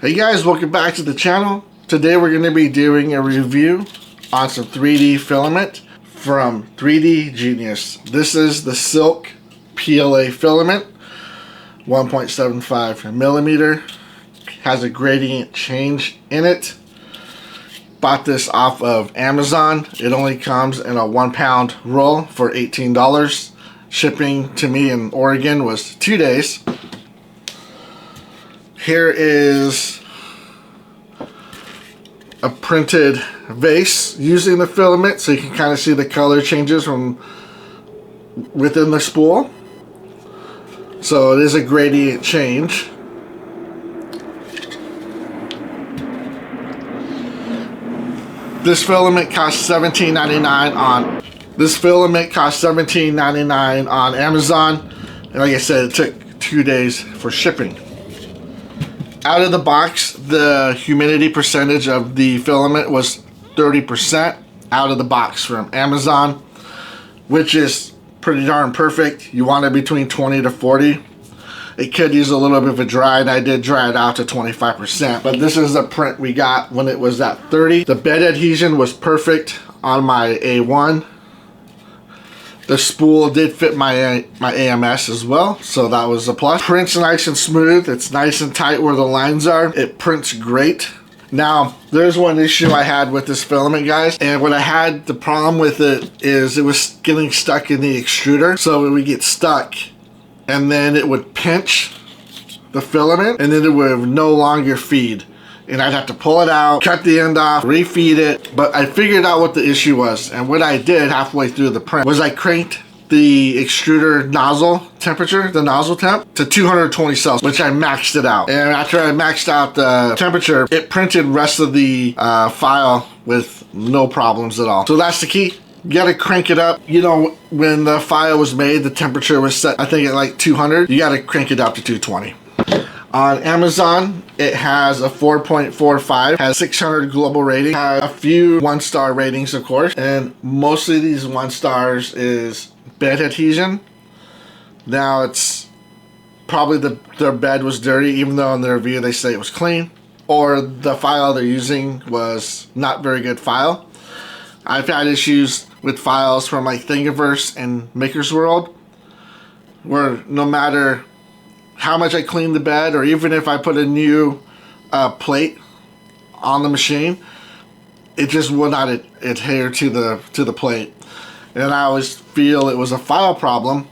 Hey guys, welcome back to the channel. Today we're going to be doing a review on some 3D filament from 3Dgenius. This is the Silk PLA Filament, 1.75 millimeter. Has a gradient change in it. Bought this off of Amazon. It only comes in a 1 pound roll for $18. Shipping to me in Oregon was 2 days. Here is a printed vase using the filament, so you can kind of see the color changes from within the spool. So it is a gradient change. This filament costs $17.99 on on Amazon, and like I said, it took 2 days for shipping. Out of the box, the humidity percentage of the filament was 30% out of the box from Amazon, which is pretty darn perfect. You want it between 20 to 40. It could use a little bit of a dry, and I did dry it out to 25%, but this is the print we got when it was at 30. The bed adhesion was perfect on my A1. The spool did fit my AMS as well, so that was a plus. Prints nice and smooth. It's nice and tight where the lines are. It prints great. Now, there's one issue I had with this filament, guys, and what I had the problem with it is it was getting stuck in the extruder. So it would get stuck, and then it would pinch the filament, and then it would no longer feed. And I'd have to pull it out, cut the end off, refeed it. But I figured out what the issue was. And what I did halfway through the print was I cranked the extruder nozzle temperature, the nozzle temp, to 220 Celsius, which I maxed it out. And after I maxed out the temperature, it printed rest of the file with no problems at all. So that's the key. You gotta crank it up. You know, when the file was made, the temperature was set, I think, at like 200. You gotta crank it up to 220. On Amazon, it has a 4.45, has 600 global rating, has a few 1-star ratings, of course, and mostly these 1 stars is bed adhesion. Now, it's probably their bed was dirty, even though in their review they say it was clean, or the file they're using was not very good file. I've had issues with files from like Thingiverse and Maker's World, where no matter how much I clean the bed, or even if I put a new plate on the machine, it just will not adhere to the plate. And I always feel it was a file problem.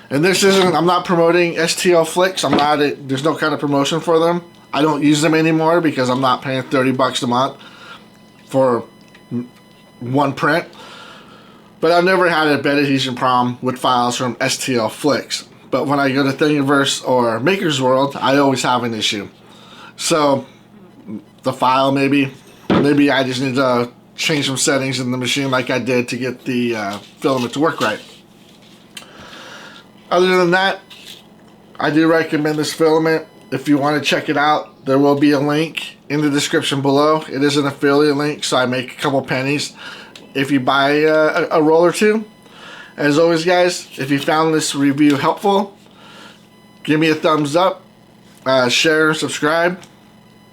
And this isn't, I'm not promoting STL Flicks. There's no kind of promotion for them. I don't use them anymore because I'm not paying 30 bucks a month for one print. But I've never had a bed adhesion problem with files from STL Flicks. But when I go to Thingiverse or Maker's World, I always have an issue. So the file, maybe I just need to change some settings in the machine like I did to get the filament to work right. Other than that, I do recommend this filament. If you want to check it out, there will be a link in the description below. It is an affiliate link, so I make a couple pennies if you buy a roll or two. As always, guys, if you found this review helpful, give me a thumbs up, share, subscribe.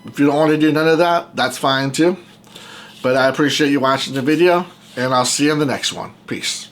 If you don't want to do none of that, that's fine too. But I appreciate you watching the video, and I'll see you in the next one. Peace.